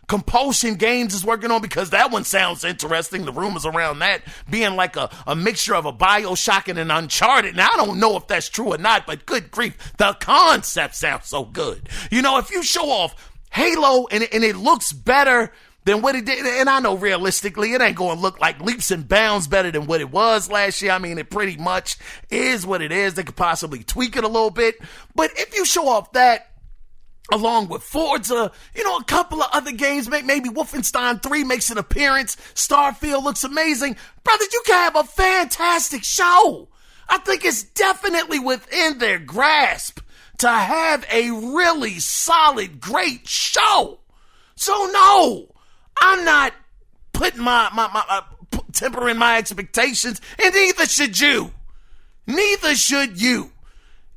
Compulsion Games is working on, because that one sounds interesting. The rumors around that being like a mixture of a BioShock and an Uncharted. Now, I don't know if that's true or not, but good grief, the concept sounds so good. You know, if you show off Halo and it looks better than what it did, and I know realistically it ain't going to look like leaps and bounds better than what it was last year. I mean, it pretty much is what it is. They could possibly tweak it a little bit, but if you show off that along with Forza, you know, a couple of other games, maybe Wolfenstein 3 makes an appearance, Starfield looks amazing, brother, you can have a fantastic show. I think it's definitely within their grasp to have a really solid, great show. So no, I'm not putting tempering my expectations, and neither should you. Neither should you.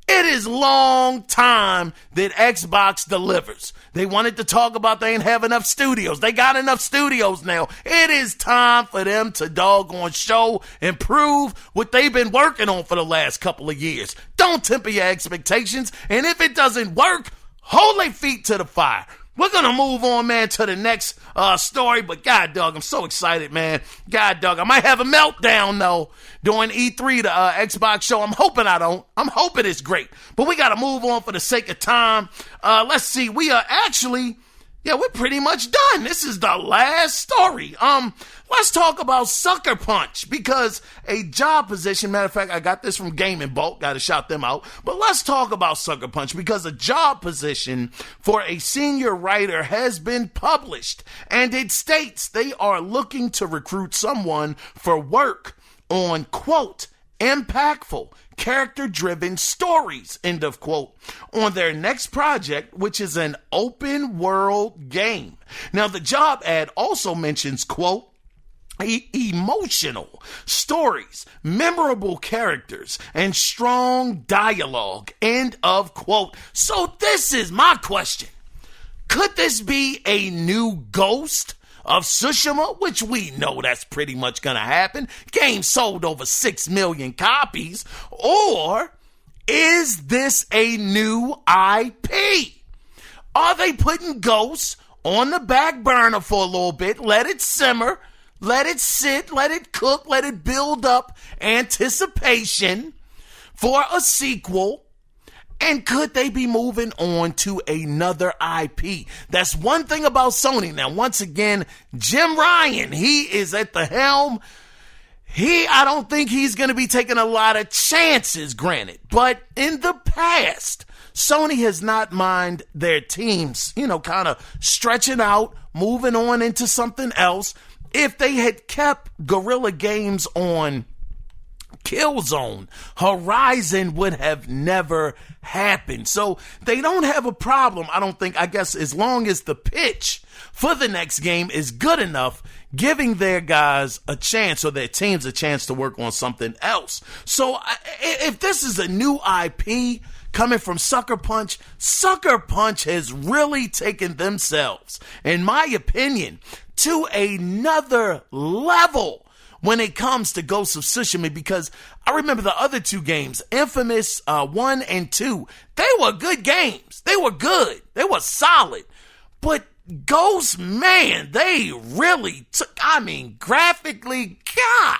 It is long time that Xbox delivers. They wanted to talk about they ain't have enough studios. They got enough studios now. It is time for them to doggone show and prove what they've been working on for the last couple of years. Don't temper your expectations, and if it doesn't work, hold their feet to the fire. We're going to move on, man, to the next story, but God dog, I'm so excited, man. God dog, I might have a meltdown, though, during E3, the Xbox show. I'm hoping I don't. I'm hoping it's great, but we got to move on for the sake of time. Let's see. We are actually, we're pretty much done. This is the last story. Let's talk about Sucker Punch, because a job position, matter of fact, I got this from Game and Bulk, got to shout them out, but let's talk about Sucker Punch, because a job position for a senior writer has been published, and it states they are looking to recruit someone for work on, quote, impactful, character-driven stories, end of quote, on their next project, which is an open-world game. Now, the job ad also mentions, quote, emotional stories, memorable characters, and strong dialogue, end of quote. So this is my question. Could this be a new Ghost of Tsushima, which we know that's pretty much going to happen? Game sold over 6 million copies. Or is this a new IP? Are they putting Ghost on the back burner for a little bit? Let it simmer. Let it sit, let it cook, let it build up anticipation for a sequel. And could they be moving on to another IP? That's one thing about Sony. Now, once again, Jim Ryan, he is at the helm. I don't think he's going to be taking a lot of chances, granted. But in the past, Sony has not minded their teams, kind of stretching out, moving on into something else. If they had kept Guerrilla Games on Killzone, Horizon would have never happened. So they don't have a problem, I don't think, I guess, as long as the pitch for the next game is good enough, giving their guys a chance or their teams a chance to work on something else. So if this is a new IP coming from Sucker Punch has really taken themselves, in my opinion, to another level when it comes to Ghost of Tsushima, because I remember the other two games, Infamous 1 and 2, they were good games. They were good. They were solid. But Ghost, man, they really took, graphically, God,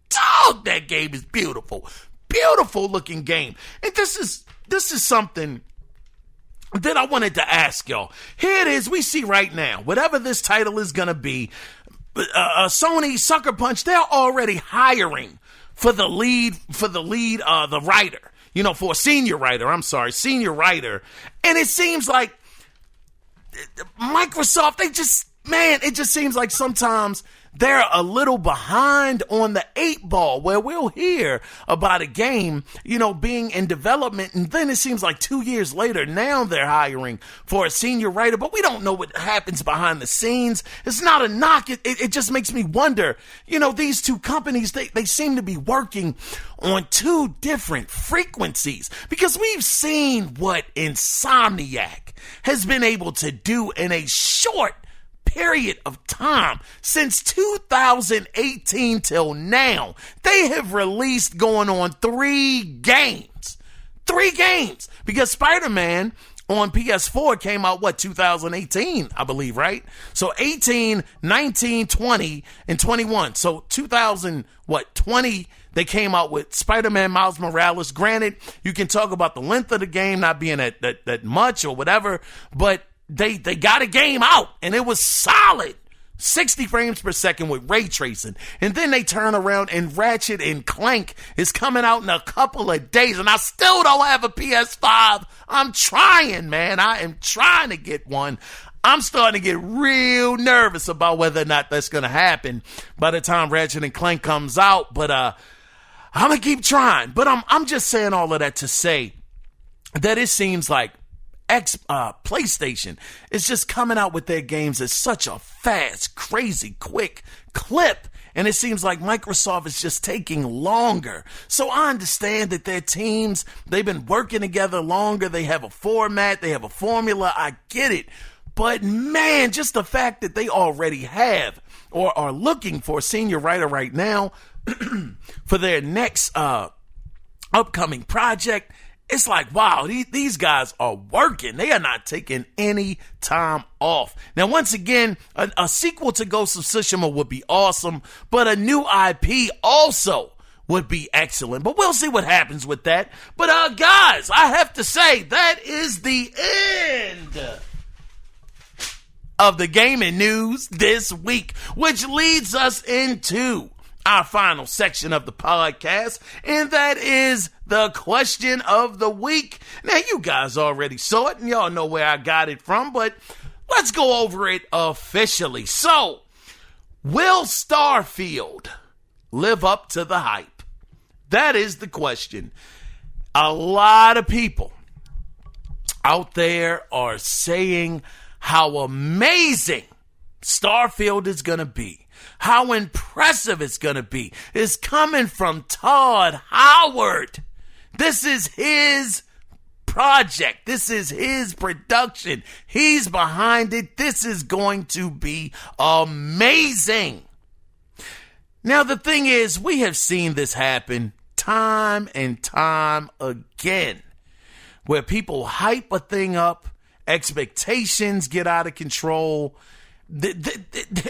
dog, that game is beautiful. Beautiful looking game. And this is something that I wanted to ask y'all. Here it is, we see right now, whatever this title is going to be, Sony, Sucker Punch, they're already hiring for the writer, for a senior writer. And it seems like Microsoft, it just seems like sometimes they're a little behind on the 8 ball, where we'll hear about a game, being in development, and then it seems like 2 years later, now they're hiring for a senior writer, but we don't know what happens behind the scenes. It's not a knock. It just makes me wonder, these two companies, they seem to be working on two different frequencies, because we've seen what Insomniac has been able to do in a short period of time, since 2018 till now, they have released going on 3 games. 3 games. Because Spider-Man on PS4 came out, 2018, I believe, right? So 18, 19, 20, and 21. So 2020, they came out with Spider-Man Miles Morales. Granted, you can talk about the length of the game not being that much or whatever, but they got a game out, and it was solid. 60 frames per second with ray tracing. And then they turn around and Ratchet and Clank is coming out in a couple of days, and I still don't have a PS5. I'm trying, man. I am trying to get one. I'm starting to get real nervous about whether or not that's going to happen by the time Ratchet and Clank comes out. But I'm going to keep trying. But I'm just saying all of that to say that it seems like PlayStation is just coming out with their games at such a fast, crazy, quick clip. And it seems like Microsoft is just taking longer. So I understand that their teams, they've been working together longer. They have a format. They have a formula. I get it. But man, just the fact that they already have or are looking for a senior writer right now for their next upcoming project, it's like, wow, these guys are working. They are not taking any time off. Now, once again, a sequel to Ghost of Tsushima would be awesome, but a new IP also would be excellent. But we'll see what happens with that. But guys, I have to say, that is the end of the gaming news this week, which leads us into our final section of the podcast, and that is the question of the week. Now, you guys already saw it, and y'all know where I got it from, but let's go over it officially. So, will Starfield live up to the hype? That is the question. A lot of people out there are saying how amazing Starfield is going to be. How impressive it's going to be. It's coming from Todd Howard. This is his project. This is his production. He's behind it. This is going to be amazing. Now, the thing is, we have seen this happen time and time again, where people hype a thing up, expectations get out of control.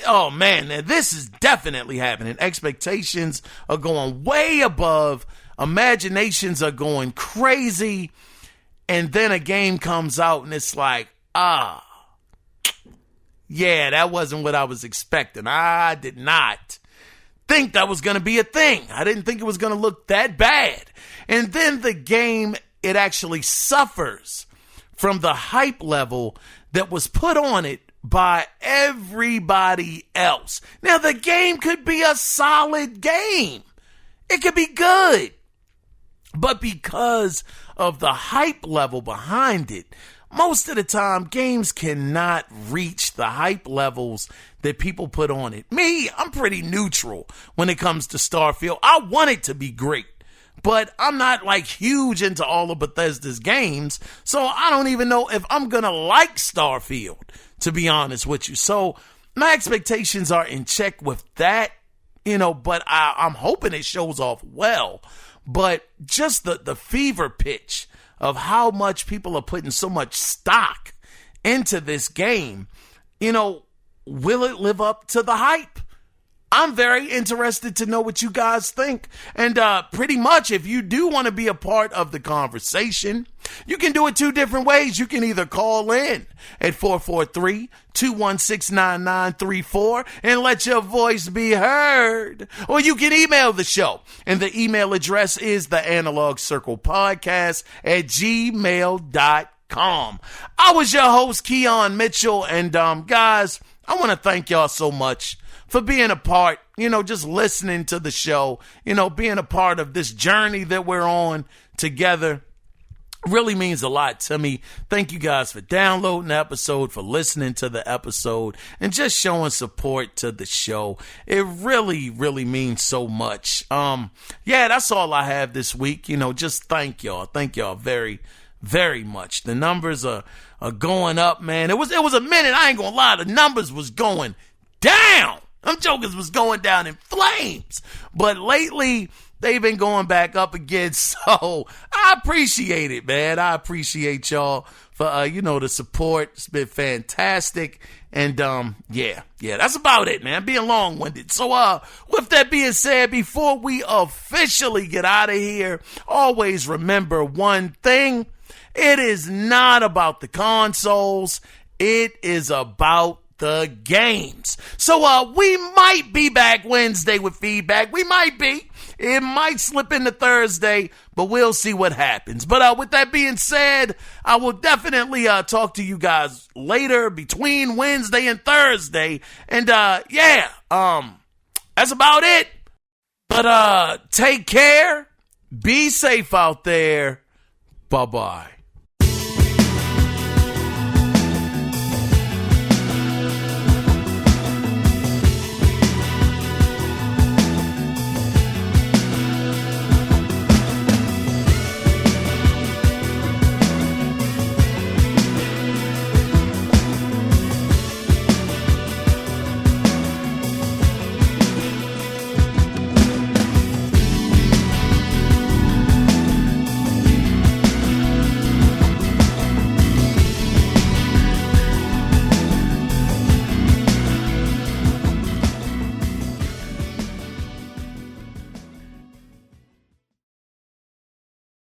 Oh man, this is definitely happening. Expectations are going way above, imaginations are going crazy, and then a game comes out and it's like, yeah, that wasn't what I was expecting. I did not think that was going to be a thing. I didn't think it was going to look that bad. And then the game, it actually suffers from the hype level that was put on it by everybody else. Now, the game could be a solid game. It could be good. But because of the hype level behind it, most of the time, games cannot reach the hype levels that people put on it. Me, I'm pretty neutral when it comes to Starfield. I want it to be great, but I'm not like huge into all of Bethesda's games, so I don't even know if I'm going to like Starfield, to be honest with you. So my expectations are in check with that, but I'm hoping it shows off well. But just the fever pitch of how much people are putting so much stock into this game, will it live up to the hype? I'm very interested to know what you guys think. And pretty much, if you do want to be a part of the conversation, you can do it 2 different ways. You can either call in at 443-216-9934 and let your voice be heard. Or you can email the show. And the email address is theanalogcirclepodcast@gmail.com. I was your host, Keon Mitchell. And guys, I want to thank y'all so much for being a part, just listening to the show, being a part of this journey that we're on together. Really means a lot to me. Thank you guys for downloading the episode, for listening to the episode, and just showing support to the show. It really, really means so much. That's all I have this week. Just thank y'all. Thank y'all very, very much. The numbers are going up, man. It was a minute, I ain't gonna lie, the numbers was going down. Them jokers was going down in flames. But lately, they've been going back up again. So I appreciate it, man. I appreciate y'all for, the support. It's been fantastic. And, yeah, that's about it, man. Being long-winded. So, with that being said, before we officially get out of here, always remember one thing. It is not about the consoles. It is about the games. So, we might be back Wednesday with feedback. We might be. It might slip into Thursday, but we'll see what happens. But with that being said, I will definitely talk to you guys later between Wednesday and Thursday. And that's about it. But take care. Be safe out there. Bye-bye.